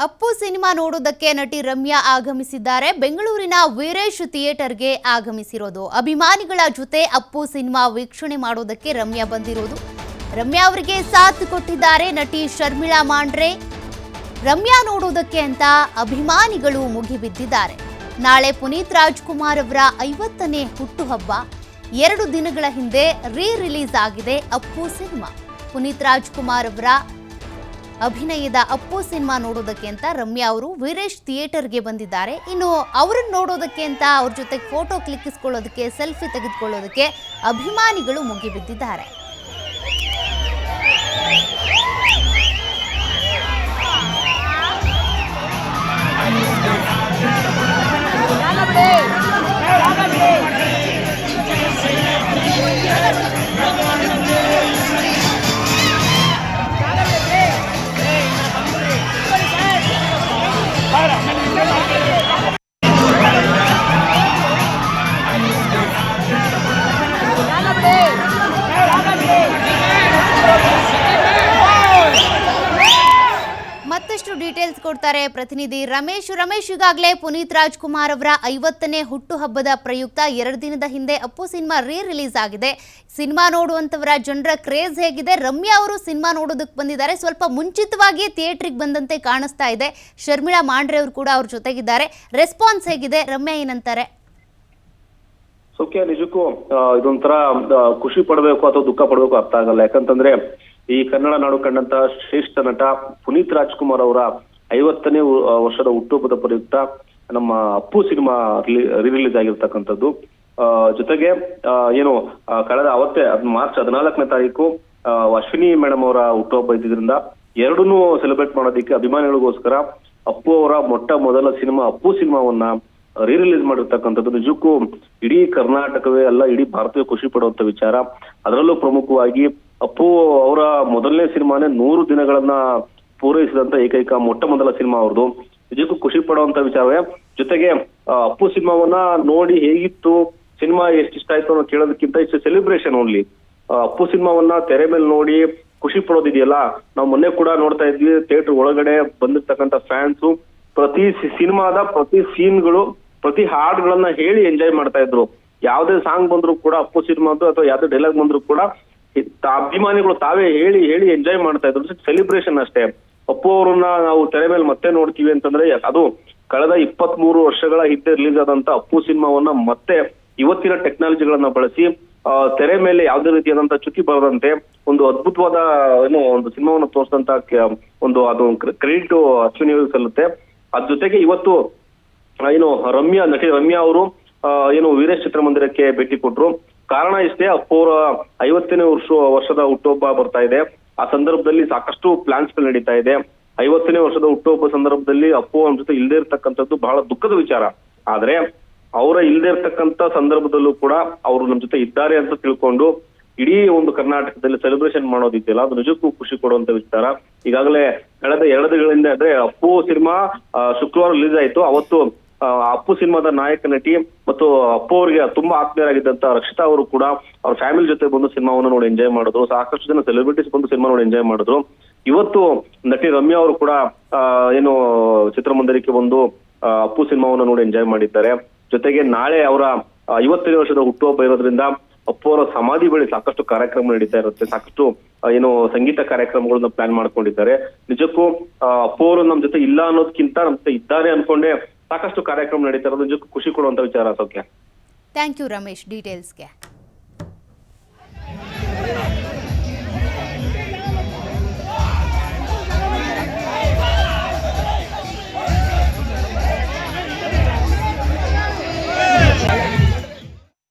Appu cinema ನೋಡೋದಕ್ಕೆ ನಟಿ ರಮ್ಯಾ ಆಗಮಿಸಿದ್ದಾರೆ. ಬೆಂಗಳೂರಿನ ವೀರೇಶ್ ಥಿಯೇಟರ್ಗೆ ಆಗಮಿಸಿರೋದು. ಅಭಿಮಾನಿಗಳ ಜೊತೆ ಅಪ್ಪು ಸಿನಿಮಾ ವೀಕ್ಷಣೆ ಮಾಡೋದಕ್ಕೆ ರಮ್ಯಾ ಬಂದಿರೋದು. ರಮ್ಯಾ ಅವರಿಗೆ ಸಾಥ್ ಕೊಟ್ಟಿದ್ದಾರೆ ನಟಿ ಶರ್ಮಿಳಾ ಮಾಂಡ್ರೆ. ರಮ್ಯಾ ನೋಡೋದಕ್ಕೆ ಅಂತ ಅಭಿಮಾನಿಗಳು ಮುಗಿಬಿದ್ದಿದ್ದಾರೆ. ನಾಳೆ ಪುನೀತ್ ರಾಜ್ಕುಮಾರ್ ಅವರ 50ನೇ ಹುಟ್ಟುಹಬ್ಬ. 2 ದಿನಗಳ ಹಿಂದೆ ರಿಲೀಸ್ ಆಗಿದೆ ಅಪ್ಪು ಸಿನಿಮಾ. ಪುನೀತ್ ರಾಜ್ಕುಮಾರ್ ಅವರ ಅಭಿನಯದ ಅಪ್ಪು ಸಿನಿಮಾ ನೋಡೋದಕ್ಕೆ ಅಂತ ರಮ್ಯಾ ಅವರು ವೀರೇಶ್ ಥಿಯೇಟರ್ಗೆ ಬಂದಿದ್ದಾರೆ. ಇನ್ನು ಅವರನ್ನು ನೋಡೋದಕ್ಕೆ ಅಂತ ಅವ್ರ ಜೊತೆ ಫೋಟೋ ಕ್ಲಿಕ್ಕಿಸ್ಕೊಳ್ಳೋದಕ್ಕೆ, ಸೆಲ್ಫಿ ತೆಗೆದುಕೊಳ್ಳೋದಕ್ಕೆ ಅಭಿಮಾನಿಗಳು ಮುಗಿಬಿದ್ದಿದ್ದಾರೆ. ಮತ್ತಷ್ಟು ಡೀಟೇಲ್ಸ್ ಕೊಡ್ತಾರೆ ಪ್ರತಿನಿಧಿ ರಮೇಶ್. ಈಗಾಗಲೇ ಪುನೀತ್ ರಾಜ್ಕುಮಾರ್ ಅವರ 50ನೇ ಹುಟ್ಟುಹಬ್ಬದ ಪ್ರಯುಕ್ತ 2 ದಿನದ ಹಿಂದೆ ಅಪ್ಪು ಸಿನಿಮಾ ರಿಲೀಸ್ ಆಗಿದೆ. ಸಿನಿಮಾ ನೋಡುವಂತವರ ಜನರ ಕ್ರೇಜ್ ಹೇಗಿದೆ? ರಮ್ಯಾ ಅವರು ಸಿನಿಮಾ ನೋಡೋದಕ್ಕೆ ಬಂದಿದ್ದಾರೆ. ಸ್ವಲ್ಪ ಮುಂಚಿತವಾಗಿ ಥಿಯೇಟ್ರಿಗೆ ಬಂದಂತೆ ಕಾಣಿಸ್ತಾ ಇದೆ. ಶರ್ಮಿಳಾ ಮಾಂಡ್ರೆ ಅವರು ಕೂಡ ಅವ್ರ ಜೊತೆಗಿದ್ದಾರೆ. ರೆಸ್ಪಾನ್ಸ್ ಹೇಗಿದೆ? ರಮ್ಯಾ ಏನಂತಾರೆ? ಸೌಖ್ಯ, ನಿಜಕ್ಕೂ ಇದೊಂಥರ ಖುಷಿ ಪಡಬೇಕು ಅಥವಾ ದುಃಖ ಪಡಬೇಕು ಅರ್ಥ ಆಗಲ್ಲ. ಯಾಕಂತಂದ್ರೆ ಈ ಕನ್ನಡ ನಾಡು ಕಂಡಂತಹ ಶ್ರೇಷ್ಠ ನಟ ಪುನೀತ್ ರಾಜ್ಕುಮಾರ್ ಅವರ 50ನೇ ವರ್ಷದ ಹುಟ್ಟುಹಬ್ಬದ ಪ್ರಯುಕ್ತ ನಮ್ಮ ಅಪ್ಪು ಸಿನಿಮಾ ರಿಲೀಸ್ ಆಗಿರ್ತಕ್ಕಂಥದ್ದು. ಜೊತೆಗೆ ಏನು ಕಳೆದ ಅವತ್ತೇ ಮಾರ್ಚ್ 14ನೇ ತಾರೀಕು ಅಶ್ವಿನಿ ಮೇಡಮ್ ಅವರ ಹುಟ್ಟುಹಬ್ಬ ಇದ್ದಿದ್ರಿಂದ ಎರಡನ್ನೂ ಸೆಲೆಬ್ರೇಟ್ ಮಾಡೋದಕ್ಕೆ ಅಭಿಮಾನಿಗಳಿಗೋಸ್ಕರ ಅಪ್ಪು ಅವರ ಮೊಟ್ಟ ಮೊದಲ ಸಿನಿಮಾ ಅಪ್ಪು ಸಿನಿಮಾವನ್ನ ರಿಲೀಸ್ ಮಾಡಿರ್ತಕ್ಕಂಥದ್ದು ನಿಜಕ್ಕೂ ಇಡೀ ಕರ್ನಾಟಕವೇ ಅಲ್ಲ, ಇಡೀ ಭಾರತವೇ ಖುಷಿ ಪಡುವಂತ ವಿಚಾರ. ಅದರಲ್ಲೂ ಪ್ರಮುಖವಾಗಿ ಅಪ್ಪು ಅವರ ಮೊದಲನೇ ಸಿನಿಮಾನೇ 100 ದಿನಗಳನ್ನ ಪೂರೈಸಿದಂತ ಏಕೈಕ ಮೊಟ್ಟ ಮೊದಲ ಸಿನಿಮಾ ಅವ್ರದ್ದು. ನಿಜಕ್ಕೂ ಖುಷಿ ಪಡುವಂತ ವಿಚಾರವೇ. ಜೊತೆಗೆ ಅಪ್ಪು ಸಿನಿಮಾವನ್ನ ನೋಡಿ ಹೇಗಿತ್ತು, ಸಿನಿಮಾ ಎಷ್ಟಿಷ್ಟ ಆಯ್ತು ಅನ್ನೋ ಕೇಳೋದಕ್ಕಿಂತ ಇಷ್ಟು ಸೆಲೆಬ್ರೇಷನ್ ಓನ್ಲಿ. ಅಪ್ಪು ಸಿನಿಮಾವನ್ನ ತೆರೆ ಮೇಲೆ ನೋಡಿ ಖುಷಿ ಪಡೋದಿದೆಯಲ್ಲ, ನಾವು ಮೊನ್ನೆ ಕೂಡ ನೋಡ್ತಾ ಇದ್ವಿ, ಥಿಯೇಟರ್ ಒಳಗಡೆ ಬಂದಿರ್ತಕ್ಕಂಥ ಫ್ಯಾನ್ಸು ಪ್ರತಿ ಸಿನಿಮಾದ ಪ್ರತಿ ಸೀನ್ಗಳು, ಪ್ರತಿ ಹಾಡುಗಳನ್ನ ಹೇಳಿ ಎಂಜಾಯ್ ಮಾಡ್ತಾ ಇದ್ರು. ಯಾವ್ದೇ ಸಾಂಗ್ ಬಂದ್ರು ಕೂಡ ಅಪ್ಪು ಸಿನಿಮಾದ್ದು ಅಥವಾ ಯಾವ್ದೇ ಡೈಲಾಗ್ ಬಂದ್ರು ಕೂಡ ಅಭಿಮಾನಿಗಳು ತಾವೇ ಹೇಳಿ ಹೇಳಿ ಎಂಜಾಯ್ ಮಾಡ್ತಾ ಇದ್ರು. ಸೆಲೆಬ್ರೇಷನ್ ಅಷ್ಟೇ. ಅಪ್ಪು ಅವ್ರನ್ನ ನಾವು ತೆರೆ ಮೇಲೆ ಮತ್ತೆ ನೋಡ್ತೀವಿ ಅಂತಂದ್ರೆ ಅದು ಕಳೆದ 23 ವರ್ಷಗಳ ಹಿಂದೆ ರಿಲೀಸ್ ಆದಂತ ಅಪ್ಪು ಸಿನಿಮಾವನ್ನ ಮತ್ತೆ ಇವತ್ತಿನ ಟೆಕ್ನಾಲಜಿಗಳನ್ನ ಬಳಸಿ ತೆರೆ ಮೇಲೆ ಯಾವುದೇ ರೀತಿಯಾದಂತ ಚ್ಯುತಿ ಬರದಂತೆ ಒಂದು ಅದ್ಭುತವಾದ ಒಂದು ಸಿನಿಮಾವನ್ನ ತೋರಿಸಿದಂತ ಅದು ಕ್ರೆಡಿಟ್ ಅಶ್ವಿನಿ ಸಲ್ಲುತ್ತೆ. ಅದ್ರ ಜೊತೆಗೆ ಇವತ್ತು ನಟಿ ರಮ್ಯಾ ಅವರು ವೀರೇಶ್ ಚಿತ್ರಮಂದಿರಕ್ಕೆ ಭೇಟಿ ಕೊಟ್ರು. ಕಾರಣ ಇಷ್ಟೇ, ಅಪ್ಪು ಅವರ 50ನೇ ವರ್ಷದ ಹುಟ್ಟುಹಬ್ಬ ಬರ್ತಾ ಇದೆ. ಆ ಸಂದರ್ಭದಲ್ಲಿ ಸಾಕಷ್ಟು ಪ್ಲಾನ್ಸ್ ಗಳು ನಡೀತಾ ಇದೆ. 50ನೇ ವರ್ಷದ ಹುಟ್ಟುಹಬ್ಬ ಸಂದರ್ಭದಲ್ಲಿ ಅಪ್ಪು ಅವ್ರ ಜೊತೆ ಇಲ್ಲದೆ ಇರ್ತಕ್ಕಂಥದ್ದು ಬಹಳ ದುಃಖದ ವಿಚಾರ. ಆದ್ರೆ ಅವರ ಇಲ್ಲದೆ ಇರ್ತಕ್ಕಂಥ ಸಂದರ್ಭದಲ್ಲೂ ಕೂಡ ಅವರು ನಮ್ಮ ಜೊತೆ ಇದ್ದಾರೆ ಅಂತ ತಿಳ್ಕೊಂಡು ಇಡೀ ಒಂದು ಕರ್ನಾಟಕದಲ್ಲಿ ಸೆಲೆಬ್ರೇಷನ್ ಮಾಡೋದಿದೆಯಲ್ಲ, ಅದು ನಿಜಕ್ಕೂ ಖುಷಿ ಕೊಡುವಂತ ವಿಚಾರ. ಈಗಾಗಲೇ ಕಳೆದ 2 ದಿನಗಳಿಂದ ಅಂದ್ರೆ ಅಪ್ಪು ಸಿನಿಮಾ ಶುಕ್ರವಾರ ರಿಲೀಸ್ ಆಯ್ತು. ಅವತ್ತು ಅಪ್ಪು ಸಿನಿಮಾದ ನಾಯಕ ನಟಿ ಮತ್ತು ಅಪ್ಪು ಅವರಿಗೆ ತುಂಬಾ ಆತ್ಮೀಯರಾಗಿದ್ದಂತ ರಕ್ಷಿತಾ ಅವರು ಕೂಡ ಅವ್ರ ಫ್ಯಾಮಿಲಿ ಜೊತೆ ಬಂದು ಸಿನಿಮಾವನ್ನು ನೋಡಿ ಎಂಜಾಯ್ ಮಾಡಿದ್ರು. ಸಾಕಷ್ಟು ಜನ ಸೆಲೆಬ್ರಿಟೀಸ್ ಬಂದು ಸಿನಿಮಾ ನೋಡಿ ಎಂಜಾಯ್ ಮಾಡಿದ್ರು. ಇವತ್ತು ನಟಿ ರಮ್ಯಾ ಅವರು ಕೂಡ ಚಿತ್ರಮಂದಿರಕ್ಕೆ ಬಂದು ಅಪ್ಪು ಸಿನಿಮಾವನ್ನು ನೋಡಿ ಎಂಜಾಯ್ ಮಾಡಿದ್ದಾರೆ. ಜೊತೆಗೆ ನಾಳೆ ಅವರ 50ನೇ ವರ್ಷದ ಹುಟ್ಟುಹಬ್ಬ ಇರೋದ್ರಿಂದ ಅಪ್ಪು ಅವರ ಸಮಾಧಿ ಬಳಿ ಸಾಕಷ್ಟು ಕಾರ್ಯಕ್ರಮ ನಡೀತಾ ಇರುತ್ತೆ. ಸಾಕಷ್ಟು ಸಂಗೀತ ಕಾರ್ಯಕ್ರಮಗಳನ್ನ ಪ್ಲಾನ್ ಮಾಡ್ಕೊಂಡಿದ್ದಾರೆ. ನಿಜಕ್ಕೂ ಅಪ್ಪು ಅವರು ನಮ್ ಜೊತೆ ಇಲ್ಲ ಅನ್ನೋದಕ್ಕಿಂತ ನಮ್ ಜೊತೆ ಇದ್ದಾರೆ ಅನ್ಕೊಂಡೆ ಸಾಕಷ್ಟು ಕಾರ್ಯಕ್ರಮ ನಡೀತಾ ಇರೋದು ನಿಜಕ್ಕೂ ಖುಷಿ ಕೊಡುವಂತ ವಿಚಾರ. ಸೌಖ್ಯ, ಥ್ಯಾಂಕ್ ಯು ರಮೇಶ್ ಡೀಟೇಲ್ಸ್ಗೆ.